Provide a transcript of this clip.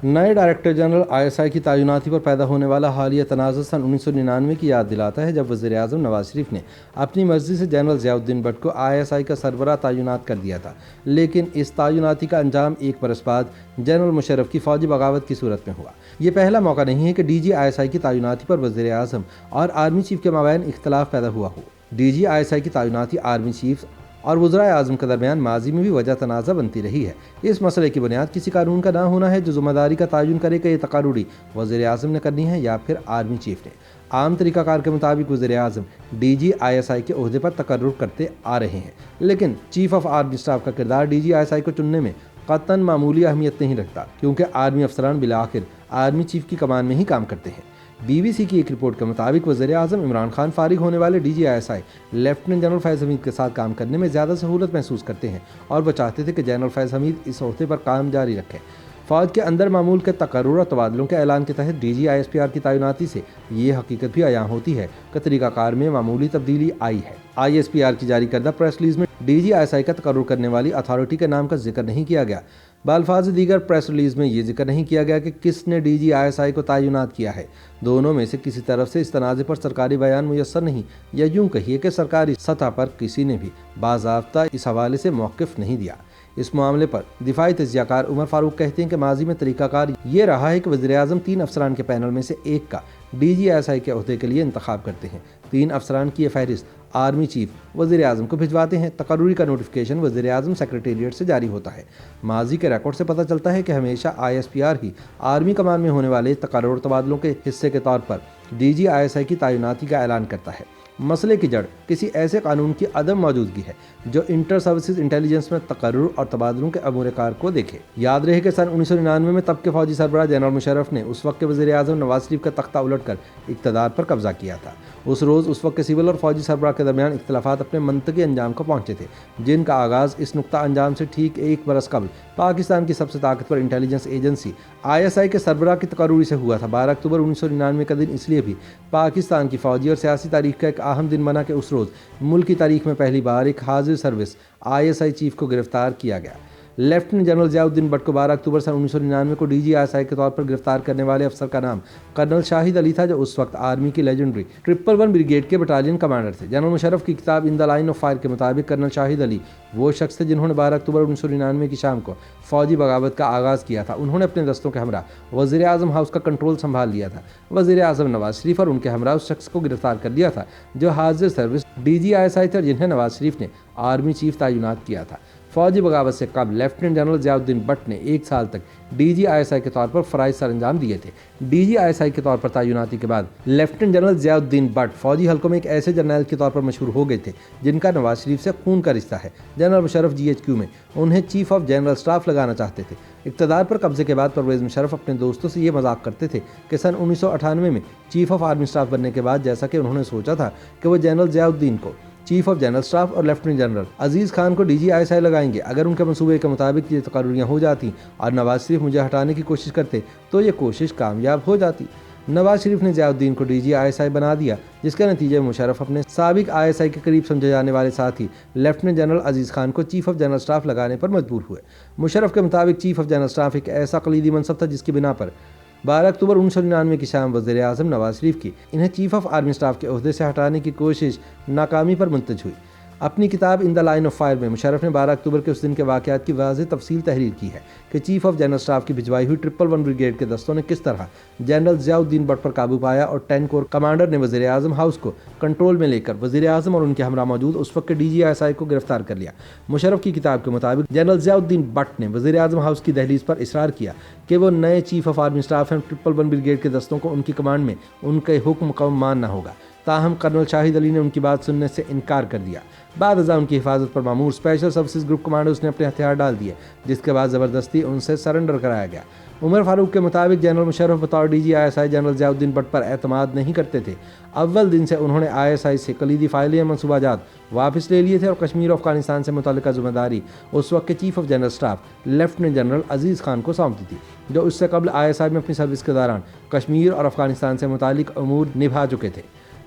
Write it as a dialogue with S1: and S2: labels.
S1: نئے director general ISI کی تعیناتی پر پیدا ہونے والا حالیہ تنازع سن 1999 کی یاد دلاتا ہے، جب وزیر اعظم نواز شریف نے اپنی مرضی سے جنرل ضیاء الدین بٹ کو ISI کا سربراہ تعینات کر دیا تھا، لیکن اس تعیناتی کا انجام ایک برس بعد جنرل مشرف کی فوجی بغاوت کی صورت میں ہوا۔ یہ پہلا موقع نہیں ہے کہ DG ISI کی تعیناتی پر وزیر اعظم اور آرمی چیف کے مابین اختلاف پیدا ہوا ہو۔ DG ISI کی تعیناتی آرمی چیف اور وزرائے اعظم کے درمیان ماضی میں بھی وجہ تنازع بنتی رہی ہے۔ اس مسئلے کی بنیاد کسی قانون کا نہ ہونا ہے جو ذمہ داری کا تعین کرے کہ یہ تقرری وزیر اعظم نے کرنی ہے یا پھر آرمی چیف نے۔ عام طریقہ کار کے مطابق وزیر اعظم DG ISI کے عہدے پر تقرر کرتے آ رہے ہیں، لیکن چیف آف آرمی اسٹاف کا کردار DG ISI کو چننے میں قطعاً معمولی اہمیت نہیں رکھتا، کیونکہ آرمی افسران بالآخر آرمی چیف کی کمان میں ہی کام کرتے ہیں۔ BBC کی ایک رپورٹ کے مطابق وزیر اعظم عمران خان فارغ ہونے والے DG ISI لیفٹیننٹ جنرل فیض حمید کے ساتھ کام کرنے میں زیادہ سہولت محسوس کرتے ہیں اور وہ چاہتے تھے کہ جنرل فیض حمید اس عہدے پر کام جاری رکھیں۔ فوج کے اندر معمول کے تقرر اور تبادلوں کے اعلان کے تحت DG ISPR کی تعیناتی سے یہ حقیقت بھی عیاں ہوتی ہے کہ طریقہ کار میں معمولی تبدیلی آئی ہے۔ ISPR کی جاری کردہ پریس ریلیز میں DG ISI کا تقرر کرنے والی اتھارٹی کے نام کا ذکر نہیں کیا گیا۔ بالفاظ دیگر پریس ریلیز میں یہ ذکر نہیں کیا گیا کہ کس نے DG ISI کو تعینات کیا ہے۔ دونوں میں سے کسی طرف سے اس تنازع پر سرکاری بیان میسر نہیں، یا یوں کہیے کہ سرکاری سطح پر کسی نے بھی باضابطہ اس حوالے سے موقف نہیں دیا۔ اس معاملے پر دفاعی تجزیہ کار عمر فاروق کہتے ہیں کہ ماضی میں طریقہ کار یہ رہا ہے کہ وزیر اعظم 3 افسران کے پینل میں سے ایک کا DG ISI کے عہدے کے لیے انتخاب کرتے ہیں۔ 3 افسران کی یہ فہرست آرمی چیف وزیر اعظم کو بھجواتے ہیں۔ تقرری کا نوٹیفیکیشن وزیر اعظم سیکریٹریٹ سے جاری ہوتا ہے۔ ماضی کے ریکارڈ سے پتہ چلتا ہے کہ ہمیشہ ISPR ہی آرمی کمان میں ہونے والے تقرر تبادلوں کے حصے کے طور پر DG ISI کی تعیناتی کا اعلان کرتا ہے۔ مسئلے کی جڑ کسی ایسے قانون کی عدم موجودگی ہے جو انٹر سروسز انٹیلیجنس میں تقرر اور تبادلوں کے امور کار کو دیکھے۔ یاد رہے کہ سن 1999 میں تب کے فوجی سربراہ جنرل مشرف نے اس وقت کے وزیر اعظم نواز شریف کا تختہ الٹ کر اقتدار پر قبضہ کیا تھا۔ اس روز اس وقت کے سول اور فوجی سربراہ کے درمیان اختلافات اپنے منطقی انجام کو پہنچے تھے، جن کا آغاز اس نقطہ انجام سے ٹھیک 1 برس قبل پاکستان کی سب سے طاقتور انٹیلیجنس ایجنسی ISI کے سربراہ کی تقرری سے ہوا تھا۔ 12 اکتوبر 1999 کا دن اس لیے بھی پاکستان کی فوجی اور سیاسی تاریخ کا ایک اہم دن بنا کہ اس روز ملک کی تاریخ میں پہلی بار ایک حاضر سروس ISI چیف کو گرفتار کیا گیا۔ Lieutenant general Zia Uddin but کو 12 اکتوبر سن 1999 کو DG ISI کے طور پر گرفتار کرنے والے افسر کا نام کرنل شاہد علی تھا، جو اس وقت آرمی کی لیجنڈری 111 بریگیڈ کے بٹالین کمانڈر تھے۔ جنرل مشرف کی کتاب ان دا لائن آف فائر کے مطابق کرنل شاہد علی وہ شخص تھے جنہوں نے 12 اکتوبر 1999 کی شام کو فوجی بغاوت کا آغاز کیا تھا۔ انہوں نے اپنے دستوں کے ہمراہ وزیر اعظم ہاؤس کا کنٹرول سنبھال لیا تھا۔ وزیر اعظم نواز شریف اور ان کے ہمراہ اس شخص کو گرفتار کر لیا تھا جو حاضر سروس DG ISI تھے اور جنہیں نواز شریف نے آرمی چیف تعینات کیا تھا۔ فوجی بغاوت سے قبل lieutenant general Zia Uddin but نے 1 سال تک DG ISI کے طور پر فرائض سر انجام دیے تھے۔ DG ISI کے طور پر تعیناتی کے بعد lieutenant general Zia Uddin but فوجی حلقوں میں ایک ایسے جرنیل کے طور پر مشہور ہو گئے تھے جن کا نواز شریف سے خون کا رشتہ ہے۔ جنرل مشرف GHQ میں انہیں چیف آف جنرل اسٹاف لگانا چاہتے تھے۔ اقتدار پر قبضے کے بعد پرویز مشرف اپنے دوستوں سے یہ مذاق کرتے تھے کہ سن 1998 میں چیف آف آرمی اسٹاف بننے کے بعد جیسا کہ انہوں نے سوچا تھا کہ وہ جنرل ضیاء الدین کو چیف آف جنرل اسٹاف اور لیفٹیننٹ جنرل عزیز خان کو DG ISI لگائیں گے۔ اگر ان کے منصوبے کے مطابق یہ تقرریاں ہو جاتی اور نواز شریف مجھے ہٹانے کی کوشش کرتے تو یہ کوشش کامیاب ہو جاتی۔ نواز شریف نے ضیاء الدین کو DG ISI بنا دیا، جس کے نتیجے میں مشرف اپنے سابق ISI کے قریب سمجھے جانے والے ساتھی لیفٹیننٹ جنرل عزیز خان کو چیف آف جنرل اسٹاف لگانے پر مجبور ہوئے۔ مشرف کے مطابق چیف آف جنرل اسٹاف ایک ایسا کلیدی منصب تھا جس کی بنا پر 12 اکتوبر 1999 کی شام وزیر اعظم نواز شریف کی انہیں چیف آف آرمی اسٹاف کے عہدے سے ہٹانے کی کوشش ناکامی پر منتج ہوئی۔ اپنی کتاب ان دا لائن آف فائر میں مشرف نے 12 اکتوبر کے اس دن کے واقعات کی واضح تفصیل تحریر کی ہے کہ چیف آف جنرل اسٹاف کی بھجوائی ہوئی 111 بریگیڈ کے دستوں نے کس طرح جنرل ضیاء الدین بٹ پر قابو پایا اور 10 کور کمانڈر نے وزیر اعظم ہاؤس کو کنٹرول میں لے کر وزیر اعظم اور ان کے ہمراہ موجود اس وقت کے DG ISI کو گرفتار کر لیا۔ مشرف کی کتاب کے مطابق جنرل ضیاء الدین بٹ نے وزیر اعظم ہاؤس کی دہلیز پر اصرار کیا کہ وہ نئے چیف آف آرمی اسٹاف ہیں، 111 بریگیڈ کے دستوں کو ان کی کمانڈ میں ان کے حکم کو ماننا ہوگا۔ تاہم کرنل شاہد علی نے ان کی بات سننے سے انکار کر دیا۔ بعد ازاں ان کی حفاظت پر مامور اسپیشل سروسز گروپ کمانڈرز نے اپنے ہتھیار ڈال دیے، جس کے بعد زبردستی ان سے سرنڈر کرایا گیا۔ عمر فاروق کے مطابق جنرل مشرف بطور DG ISI general Zia Uddin but پر اعتماد نہیں کرتے تھے۔ اول دن سے انہوں نے ISI سے کلیدی فائلیں یا منصوبہ جات واپس لے لیے تھے اور کشمیر اور افغانستان سے متعلقہ ذمہ داری اس وقت کے chief of general staff lieutenant general Aziz Khan کو سونپ دی تھی، جو اس سے قبل ISI میں اپنی سروس کے دوران کشمیر اور افغانستان سے متعلق امور نبھا چکے تھے۔